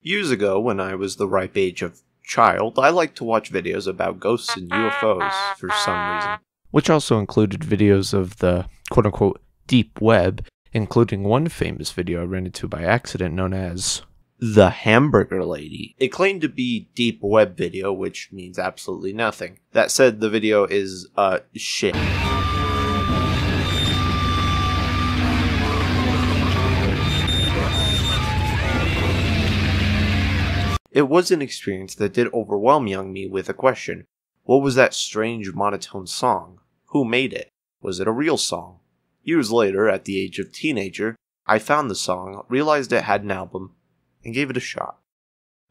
Years ago, when I was the ripe age of child, I liked to watch videos about ghosts and UFOs for some reason. Which also included videos of the quote-unquote deep web, including one famous video I ran into by accident known as the Hamburger Lady. It claimed to be deep web video, which means absolutely nothing. That said, the video is, shit. It was an experience that did overwhelm young me with a question. What was that strange monotone song? Who made it? Was it a real song? Years later, at the age of teenager, I found the song, realized it had an album, and gave it a shot.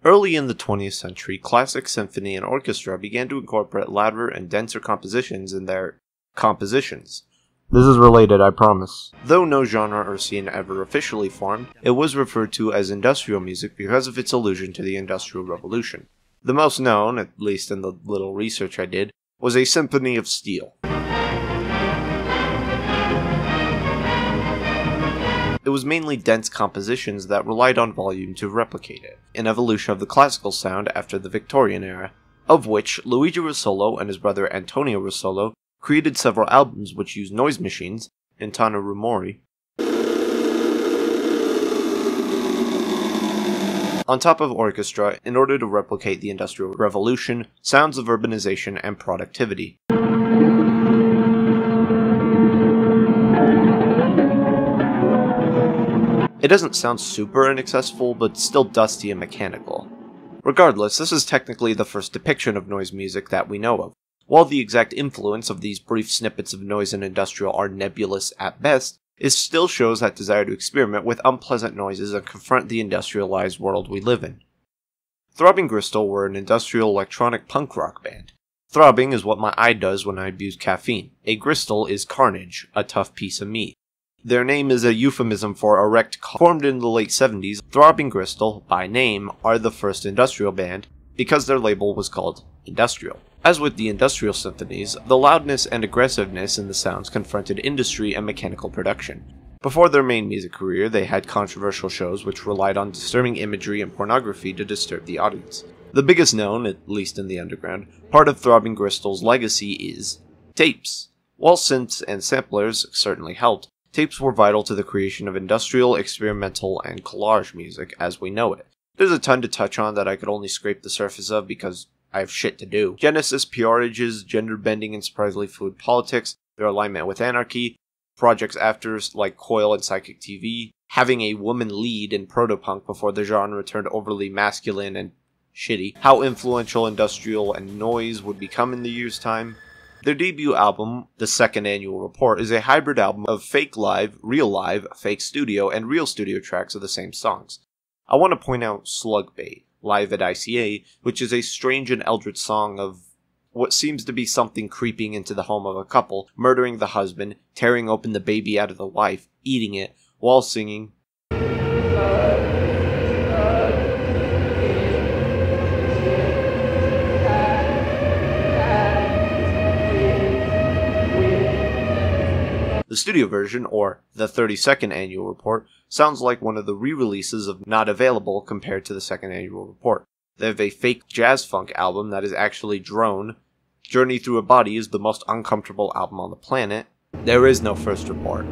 Early in the 20th century, classic symphony and orchestra began to incorporate louder and denser compositions in their compositions. This is related, I promise. Though no genre or scene ever officially formed, it was referred to as industrial music because of its allusion to the Industrial Revolution. The most known, at least in the little research I did, was a Symphony of Steel. It was mainly dense compositions that relied on volume to replicate it, an evolution of the classical sound after the Victorian era, of which Luigi Russolo and his brother Antonio Russolo created several albums which used noise machines, intana rumori, on top of orchestra in order to replicate the Industrial Revolution, sounds of urbanization and productivity. It doesn't sound super inaccessible, but still dusty and mechanical. Regardless, this is technically the first depiction of noise music that we know of. While the exact influence of these brief snippets of noise and industrial are nebulous at best, it still shows that desire to experiment with unpleasant noises and confront the industrialized world we live in. Throbbing Gristle were an industrial electronic punk rock band. Throbbing is what my eye does when I abuse caffeine. A gristle is carnage, a tough piece of meat. Their name is a euphemism for erect cock. Formed in the late 70s, Throbbing Gristle, by name, are the first industrial band because their label was called Industrial. As with the industrial symphonies, the loudness and aggressiveness in the sounds confronted industry and mechanical production. Before their main music career, they had controversial shows which relied on disturbing imagery and pornography to disturb the audience. The biggest known, at least in the underground, part of Throbbing Gristle's legacy is tapes. While synths and samplers certainly helped, tapes were vital to the creation of industrial, experimental, and collage music as we know it. There's a ton to touch on that I could only scrape the surface of because I have shit to do. Genesis, P-Orridge's gender bending and surprisingly fluid politics, their alignment with anarchy, projects after like Coil and Psychic TV, having a woman lead in protopunk before the genre turned overly masculine and shitty, how influential industrial and noise would become in the year's time. Their debut album, The Second Annual Report, is a hybrid album of fake live, fake studio, and real studio tracks of the same songs. I want to point out Slugbait, Live at ICA, which is a strange and eldritch song of what seems to be something creeping into the home of a couple, murdering the husband, tearing open the baby out of the wife, eating it, while singing The studio version, or the 32nd Annual Report, sounds like one of the re-releases of Not Available compared to the Second Annual Report. They have a fake jazz funk album that is actually drone. Journey Through a Body is the most uncomfortable album on the planet. There is no first report.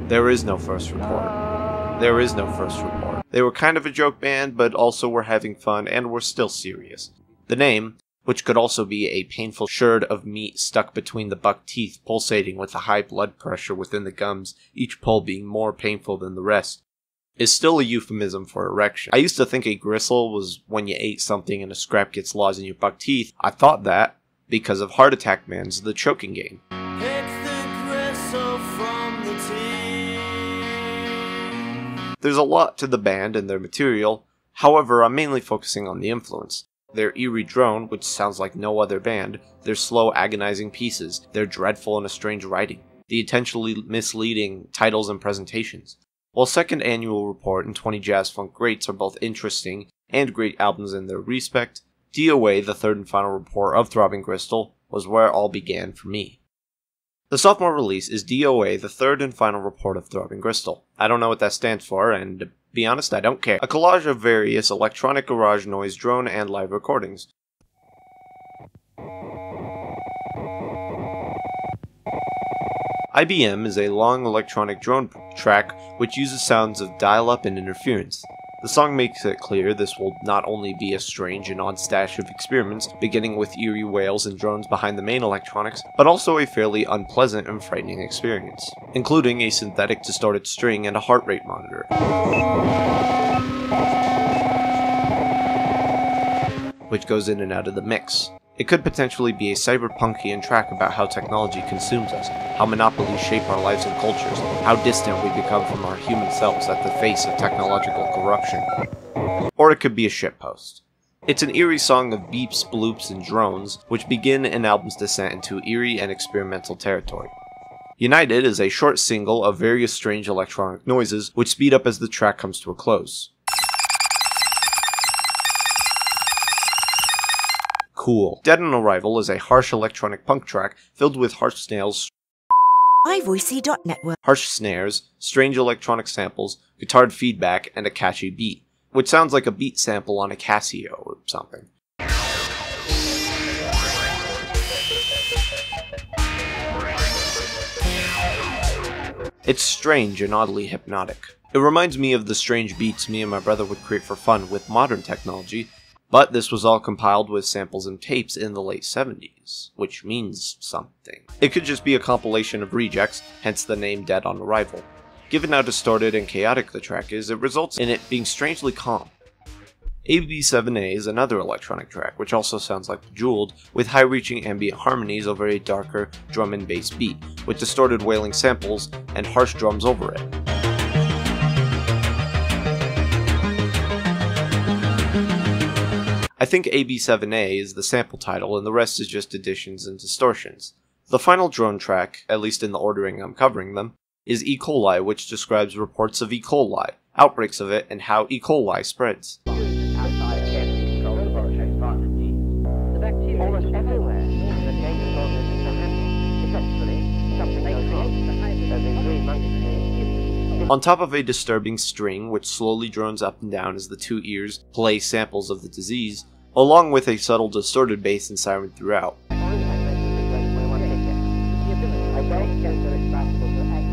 There is no first report. There is no first report. They were kind of a joke band, but also were having fun and were still serious. The name, which could also be a painful sherd of meat stuck between the buck teeth pulsating with the high blood pressure within the gums, each pull being more painful than the rest, is still a euphemism for erection. I used to think a gristle was when you ate something and a scrap gets lodged in your buck teeth. I thought that because of Heart Attack Man's The Choking Game. There's a lot to the band and their material, however I'm mainly focusing on the influence. Their eerie drone, which sounds like no other band, their slow, agonizing pieces, their dreadful and strange writing, the intentionally misleading titles and presentations. While Second Annual Report and 20 Jazz Funk Greats are both interesting and great albums in their respect, D.o.A, the third and final report of Throbbing Gristle, was where it all began for me. The sophomore release is D.o.A, the third and final report of Throbbing Gristle. I don't know what that stands for, and to be honest, I don't care. A collage of various electronic garage noise, drone, and live recordings. IBM is a long electronic drone track which uses sounds of dial-up and interference. The song makes it clear this will not only be a strange and odd stash of experiments, beginning with eerie wails and drones behind the main electronics, but also a fairly unpleasant and frightening experience, including a synthetic distorted string and a heart rate monitor, which goes in and out of the mix. It could potentially be a cyberpunkian track about how technology consumes us, how monopolies shape our lives and cultures, how distant we become from our human selves at the face of technological corruption. Or it could be a shitpost. It's an eerie song of beeps, bloops, and drones, which begin an album's descent into eerie and experimental territory. United is a short single of various strange electronic noises, which speed up as the track comes to a close. Cool. Dead on Arrival is a harsh electronic punk track filled with harsh snails, harsh snares, strange electronic samples, guitar feedback, and a catchy beat, which sounds like a beat sample on a Casio or something. It's strange and oddly hypnotic. It reminds me of the strange beats me and my brother would create for fun with modern technology, but this was all compiled with samples and tapes in the late 70s, which means something. It could just be a compilation of rejects, hence the name Dead on Arrival. Given how distorted and chaotic the track is, it results in it being strangely calm. AB7A is another electronic track, which also sounds like Bejeweled, with high-reaching ambient harmonies over a darker drum and bass beat, with distorted wailing samples and harsh drums over it. I think AB7A is the sample title and the rest is just additions and distortions. The final drone track, at least in the ordering I'm covering them, is E. coli, which describes reports of E. coli, outbreaks of it, and how E. coli spreads. On top of a disturbing string which slowly drones up and down as the two ears play samples of the disease, along with a subtle distorted bass and siren throughout.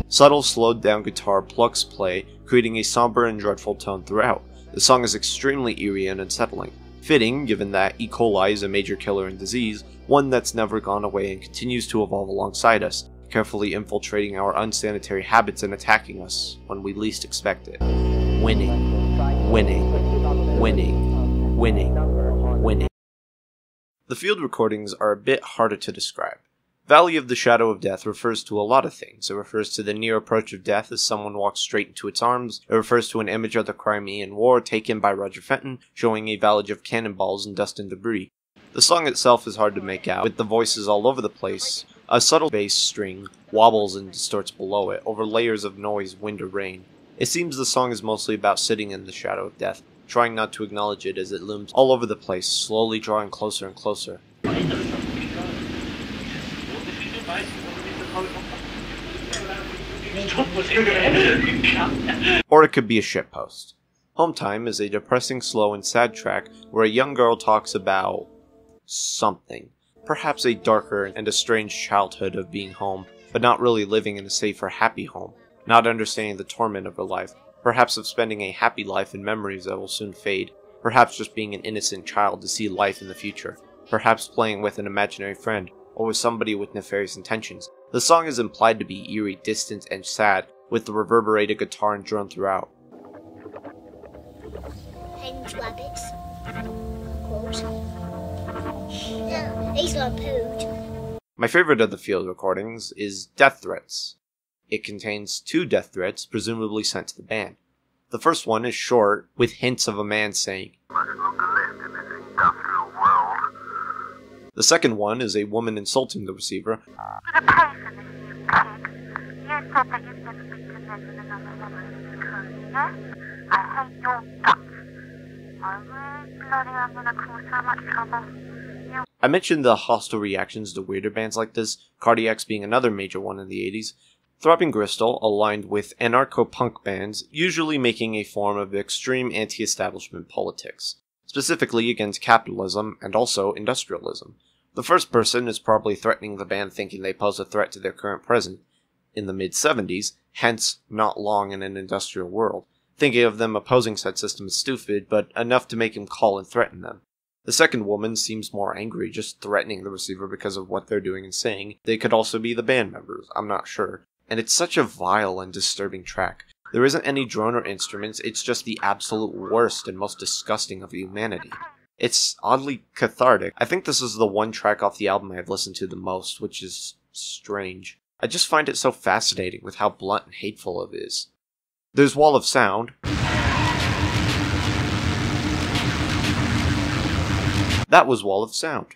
Subtle slowed down guitar plucks play, creating a somber and dreadful tone throughout. The song is extremely eerie and unsettling. Fitting, given that E. coli is a major killer and disease, one that's never gone away and continues to evolve alongside us, carefully infiltrating our unsanitary habits and attacking us when we least expect it. Winning, winning, winning, winning, winning. The field recordings are a bit harder to describe. Valley of the Shadow of Death refers to a lot of things. It refers to the near approach of death as someone walks straight into its arms. It refers to an image of the Crimean War taken by Roger Fenton, showing a village of cannonballs and dust and debris. The song itself is hard to make out, with the voices all over the place. A subtle bass string wobbles and distorts below it, over layers of noise, wind, or rain. It seems the song is mostly about sitting in the shadow of death, trying not to acknowledge it as it looms all over the place, slowly drawing closer and closer. Or it could be a shitpost. Home Time is a depressing, slow, and sad track where a young girl talks about something. Perhaps a darker and a strange childhood of being home, but not really living in a safe or happy home, not understanding the torment of her life, perhaps of spending a happy life in memories that will soon fade, perhaps just being an innocent child to see life in the future, perhaps playing with an imaginary friend, or with somebody with nefarious intentions. The song is implied to be eerie, distant, and sad, with the reverberated guitar and drum throughout. Hens, rabbits, quills. No, these are pooed. My favorite of the field recordings is Death Threats. It contains 2 death threats, presumably sent to the band. The first one is short, with hints of a man saying, "Much longer left in this industrial world." The second one is a woman insulting the receiver, "You're gonna pay for this, you pig. You said that you'd never be possessing another woman's clothes, yeah? I hate your guts. I really bloody am gonna cause so much trouble. I mentioned the hostile reactions to weirder bands like this, Cardiac's being another major one in the 80s. Throbbing Gristle aligned with anarcho-punk bands, usually making a form of extreme anti-establishment politics, specifically against capitalism and also industrialism. The first person is probably threatening the band thinking they pose a threat to their current present in the mid-70s, hence not long in an industrial world, thinking of them opposing said system as stupid, but enough to make him call and threaten them. The second woman seems more angry, just threatening the receiver because of what they're doing and saying. They could also be the band members, I'm not sure. And it's such a vile and disturbing track. There isn't any drone or instruments, it's just the absolute worst and most disgusting of humanity. It's oddly cathartic. I think this is the one track off the album I've listened to the most, which is strange. I just find it so fascinating with how blunt and hateful it is. There's Wall of Sound. That was Wall of Sound.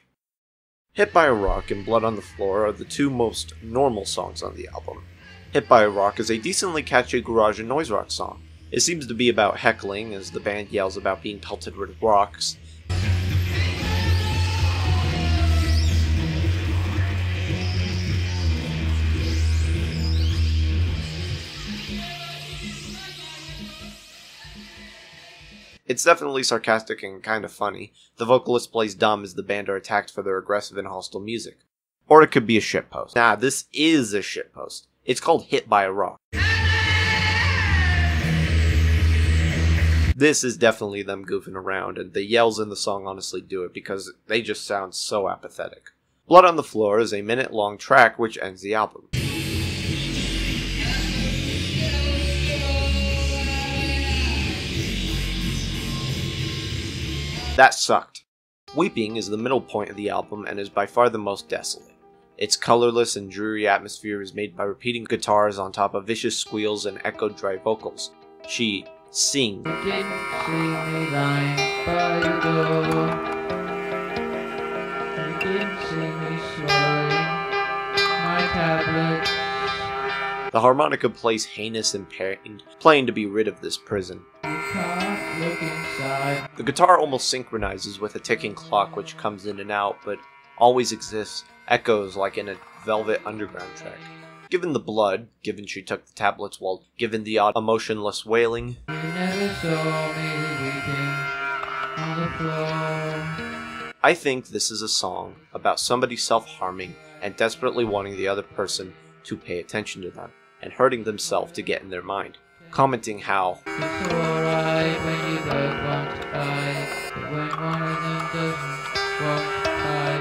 Hit by a Rock and Blood on the Floor are the two most normal songs on the album. Hit by a Rock is a decently catchy garage and noise rock song. It seems to be about heckling as the band yells about being pelted with rocks. It's definitely sarcastic and kind of funny. The vocalist plays dumb as the band are attacked for their aggressive and hostile music. Or it could be a shitpost. Nah, this is a shitpost. It's called Hit by a Rock. This is definitely them goofing around, and the yells in the song honestly do it because they just sound so apathetic. Blood on the Floor is a minute-long track which ends the album. That sucked. Weeping is the middle point of the album and is by far the most desolate. Its colorless and dreary atmosphere is made by repeating guitars on top of vicious squeals and echoed dry vocals. She sings. The harmonica plays heinous and pained, playing to be rid of this prison. The guitar almost synchronizes with a ticking clock which comes in and out, but always exists, echoes like in a Velvet Underground track. Given the blood, given she took the tablets while given the odd emotionless wailing, I think this is a song about somebody self-harming and desperately wanting the other person to pay attention to them, and hurting themselves to get in their mind, commenting how it's alright when you both want to die, but when one of them doesn't want to die,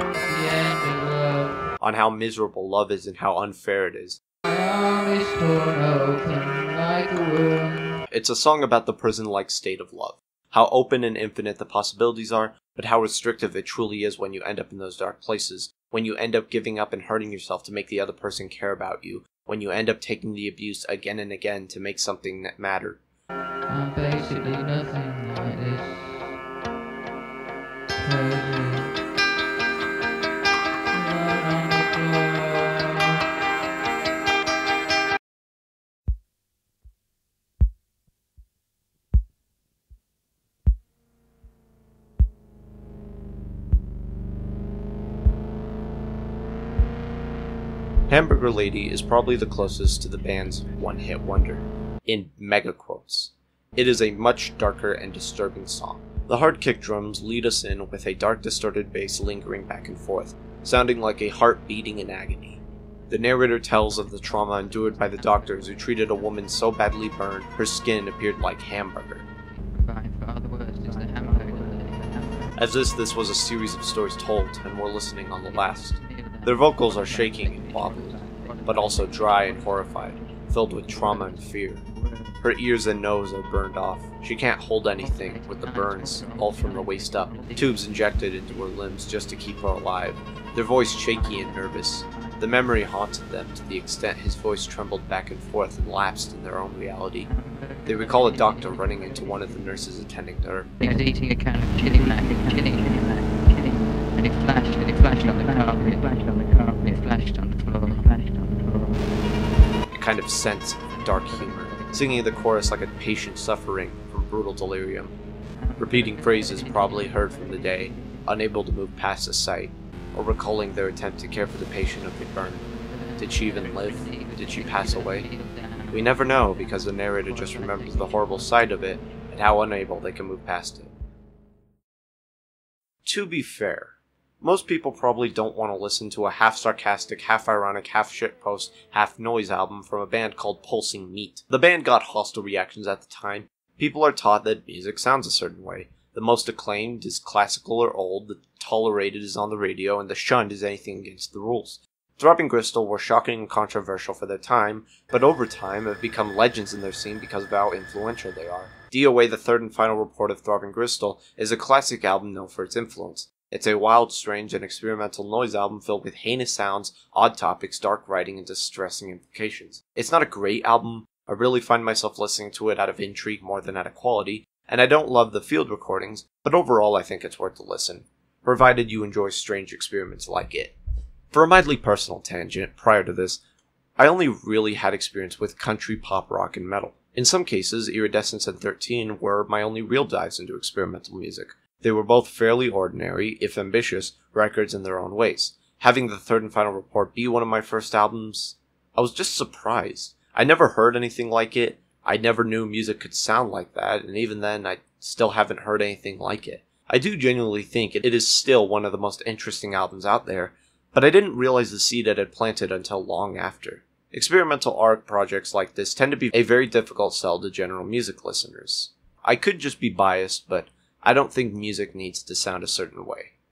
it's the end of love. On how miserable love is and how unfair it is. My arm is torn open like a wound. It's a song about the prison-like state of love. How open and infinite the possibilities are, but how restrictive it truly is when you end up in those dark places, when you end up giving up and hurting yourself to make the other person care about you, when you end up taking the abuse again and again to make something that matter. I'm basically nothing like this. Hamburger Lady is probably the closest to the band's one-hit wonder, in mega quotes. It is a much darker and disturbing song. The hard kick drums lead us in with a dark distorted bass lingering back and forth, sounding like a heart beating in agony. The narrator tells of the trauma endured by the doctors who treated a woman so badly burned her skin appeared like hamburger. As if this was a series of stories told, and we're listening on the last. Their vocals are shaking and wobbly, but also dry and horrified, filled with trauma and fear. Her ears and nose are burned off. She can't hold anything, with the burns, all from the waist up, tubes injected into her limbs just to keep her alive, their voice shaky and nervous. The memory haunted them to the extent his voice trembled back and forth and lapsed in their own reality. They recall a doctor running into one of the nurses attending to her. He was eating a can of chili mac, and it flashed on the carpet, it flashed on the carpet, it flashed on the floor, it flashed on the floor. A kind of sense of dark humor, singing the chorus like a patient suffering from brutal delirium. Repeating phrases probably heard from the day. unable to move past the site, or recalling their attempt to care for the patient who had burned. Did she even live? Did she pass away? We never know, because the narrator just remembers the horrible sight of it and how unable they can move past it. To be fair, most people probably don't want to listen to a half-sarcastic, half-ironic, half-shitpost, half-noise album from a band called Pulsing Meat. The band got hostile reactions at the time. People are taught that music sounds a certain way. The most acclaimed is classical or old, the tolerated is on the radio, and the shunned is anything against the rules. Throbbing Gristle were shocking and controversial for their time, but over time have become legends in their scene because of how influential they are. D.o.A, the third and final report of Throbbing Gristle, is a classic album known for its influence. It's a wild, strange, and experimental noise album filled with heinous sounds, odd topics, dark writing, and distressing implications. It's not a great album. I really find myself listening to it out of intrigue more than out of quality, and I don't love the field recordings, but overall I think it's worth a listen, provided you enjoy strange experiments like it. For a mildly personal tangent, prior to this, I only really had experience with country, pop, rock, and metal. In some cases, Iridescence and 13 were my only real dives into experimental music. They were both fairly ordinary, if ambitious, records in their own ways. Having the third and final report be one of my first albums, I was just surprised. I never heard anything like it, I never knew music could sound like that, and even then I still haven't heard anything like it. I do genuinely think it is still one of the most interesting albums out there, but I didn't realize the seed it had planted until long after. Experimental art projects like this tend to be a very difficult sell to general music listeners. I could just be biased, but I don't think music needs to sound a certain way.